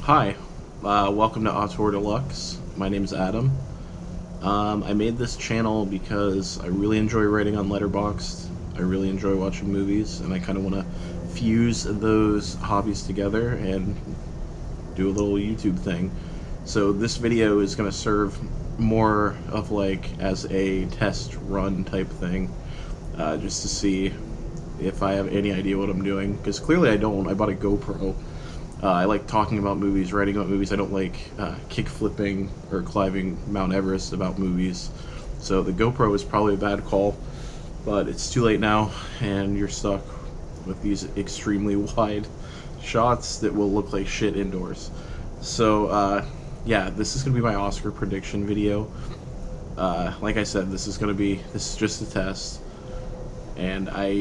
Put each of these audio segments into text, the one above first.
Hi, welcome to Auteur Deluxe. My name's Adam. I made this channel because I really enjoy writing on Letterboxd. I really enjoy watching movies, and I kind of want to fuse those hobbies together and do a little YouTube thing. So this video is going to serve more of like as a test run type thing, just to see if I have any idea what I'm doing, because clearly I don't. I bought a GoPro. I like talking about movies, writing about movies. I don't like kick flipping or climbing Mount Everest about movies. So the GoPro is probably a bad call, but it's too late now, and you're stuck with these extremely wide shots that will look like shit indoors. So yeah, this is going to be my Oscar prediction video. Like I said, this is just a test. And I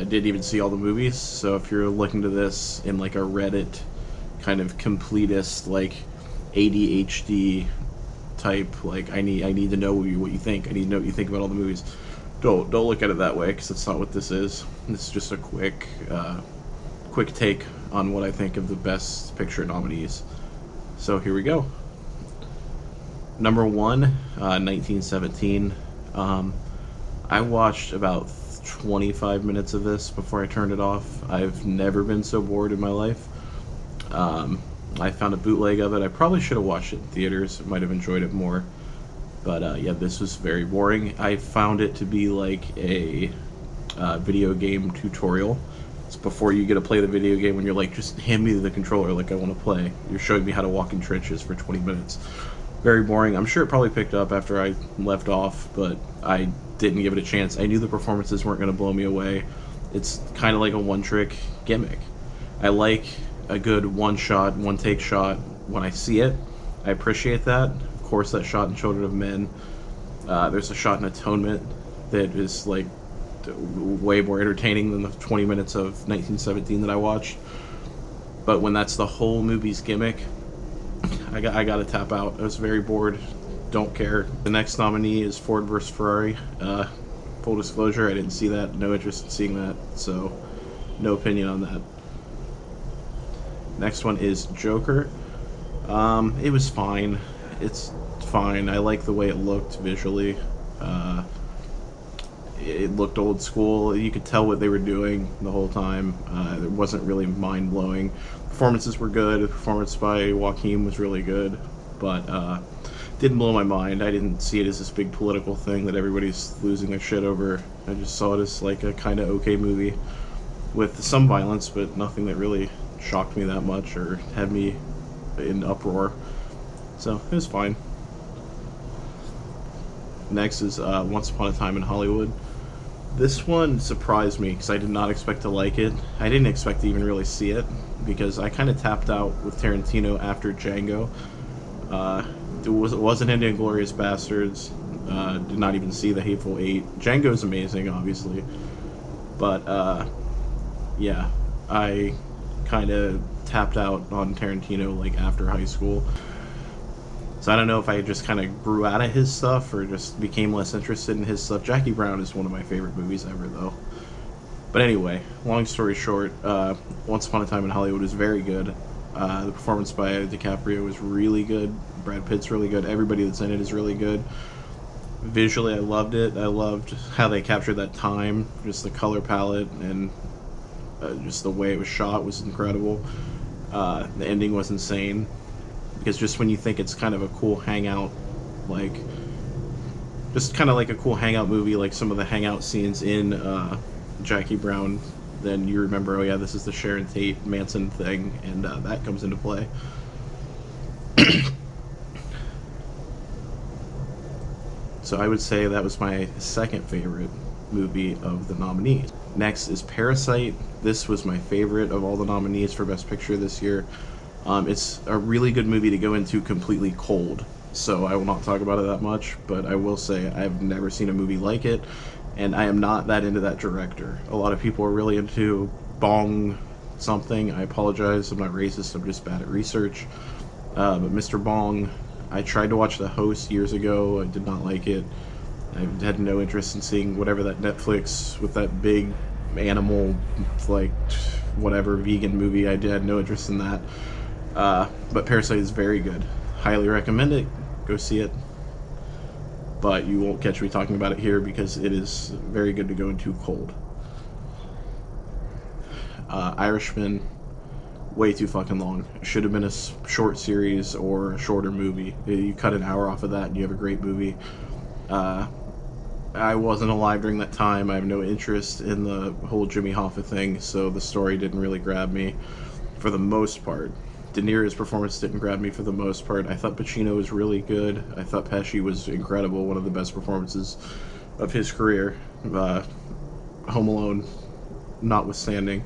didn't even see all the movies, so if you're looking to this in like a Reddit kind of completist, like ADHD type, like I need to know what you think. I need to know what you think about all the movies. Don't look at it that way, because that's not what this is. This is just a quick take on what I think of the Best Picture nominees. So here we go. Number one, 1917. I watched about 25 minutes of this before I turned it off. I've never been so bored in my life. I found a bootleg of it. I probably should have watched it in theaters. Might have enjoyed it more. But yeah, this was very boring. I found it to be like a video game tutorial. It's before you get to play the video game, when you're like, just hand me the controller, like I want to play. You're showing me how to walk in trenches for 20 minutes. Very boring. I'm sure it probably picked up after I left off, but I didn't give it a chance. I knew the performances weren't going to blow me away. It's kind of like a one-trick gimmick. I like a good one-shot, one-take shot when I see it. I appreciate that. Of course, that shot in Children of Men. There's a shot in Atonement that is like way more entertaining than the 20 minutes of 1917 that I watched. But when that's the whole movie's gimmick, I gotta tap out. I was very bored. Don't care. The next nominee is Ford vs. Ferrari. Full disclosure, I didn't see that. No interest in seeing that, so no opinion on that. Next one is Joker. It was fine. It's fine. I like the way it looked visually. It looked old school. You could tell what they were doing the whole time. It wasn't really mind-blowing. Performances were good. The performance by Joaquin was really good, but didn't blow my mind. I didn't see it as this big political thing that everybody's losing their shit over. I just saw it as like a kind of okay movie with some violence, but nothing that really shocked me that much or had me in uproar. So it was fine. Next is Once Upon a Time in Hollywood. This one surprised me because I did not expect to like it. I didn't expect to even really see it, because I kind of tapped out with Tarantino after Django. It wasn't into Inglourious Bastards. Did not even see The Hateful Eight. Django's amazing, obviously. But, yeah, I kind of tapped out on Tarantino, like, after high school. So I don't know if I just kind of grew out of his stuff or just became less interested in his stuff. Jackie Brown is one of my favorite movies ever, though. But anyway, long story short, Once Upon a Time in Hollywood is very good. The performance by DiCaprio was really good. Brad Pitt's really good. Everybody that's in it is really good. Visually, I loved it. I loved how they captured that time. Just the color palette and just the way it was shot was incredible. The ending was insane. Because just when you think it's kind of a cool hangout, like, just kind of like a cool hangout movie, like some of the hangout scenes in Jackie Brown, then you remember, oh yeah, this is the Sharon Tate Manson thing, and that comes into play. So I would say that was my second favorite movie of the nominees. Next is Parasite. This was my favorite of all the nominees for Best Picture this year. It's a really good movie to go into completely cold, so I will not talk about it that much, but I will say I've never seen a movie like it, and I am not that into that director. A lot of people are really into Bong something. I apologize, I'm not racist, I'm just bad at research. But Mr. Bong, I tried to watch The Host years ago. I did not like it. I had no interest in seeing whatever that Netflix with that big animal, like, whatever vegan movie. I had no interest in that. But Parasite is very good. Highly recommend it. Go see it. But you won't catch me talking about it here because it is very good to go into cold. Irishman, way too fucking long. It should have been a short series or a shorter movie. You cut an hour off of that and you have a great movie. I wasn't alive during that time. I have no interest in the whole Jimmy Hoffa thing, so the story didn't really grab me for the most part. De Niro's performance didn't grab me for the most part. I thought Pacino was really good. I thought Pesci was incredible, one of the best performances of his career. Home Alone notwithstanding.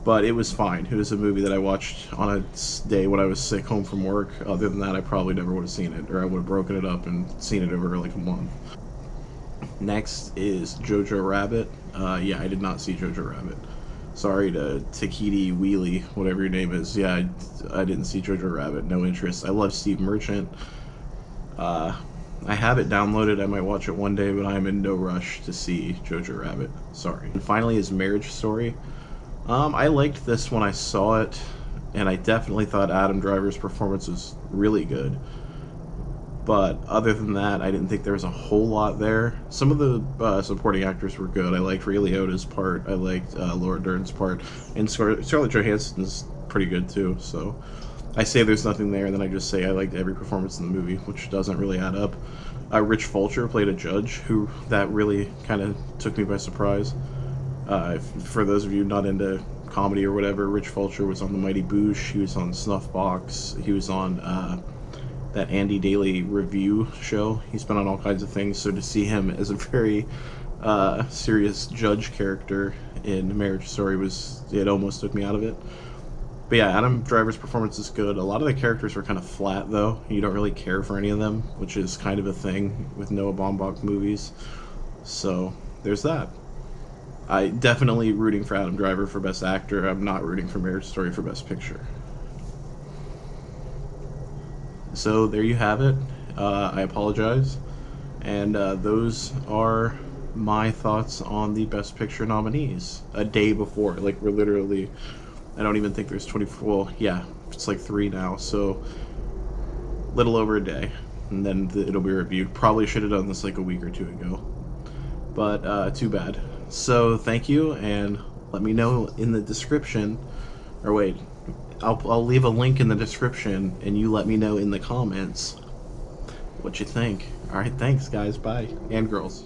But it was fine. It was a movie that I watched on a day when I was sick home from work. Other than that, I probably never would have seen it, or I would have broken it up and seen it over like a month. Next is JoJo Rabbit. Yeah, I did not see JoJo Rabbit. Sorry to Takiti Wheelie, whatever your name is. Yeah, I didn't see JoJo Rabbit. No interest. I love Steve Merchant. I have it downloaded. I might watch it one day, but I am in no rush to see JoJo Rabbit. Sorry. And finally is Marriage Story. I liked this when I saw it, and I definitely thought Adam Driver's performance was really good. But other than that, I didn't think there was a whole lot there. Some of the supporting actors were good. I liked Ray Liotta's part. I liked Laura Dern's part. And Scarlett Johansson's pretty good too. So I say there's nothing there, and then I just say I liked every performance in the movie, which doesn't really add up. Rich Fulcher played a judge, who that really kind of took me by surprise. For those of you not into comedy or whatever, Rich Fulcher was on The Mighty Boosh. He was on Snuffbox. He was on that Andy Daly review show. He's been on all kinds of things, so to see him as a very serious judge character in Marriage Story it almost took me out of it. But yeah, Adam Driver's performance is good. A lot of the characters were kind of flat, though. You don't really care for any of them, which is kind of a thing with Noah Baumbach movies. So there's that. I definitely rooting for Adam Driver for Best Actor. I'm not rooting for Marriage Story for Best Picture. So there you have it. I apologize. And those are my thoughts on the Best Picture nominees. A day before. Like, we're literally... I don't even think there's 24... Well, yeah, it's like 3 now. So, little over a day. And then it'll be reviewed. Probably should have done this like a week or 2 ago. But, too bad. So, thank you, and let me know in the description... Or wait... I'll leave a link in the description, and you let me know in the comments what you think. Alright, thanks guys, bye. And girls.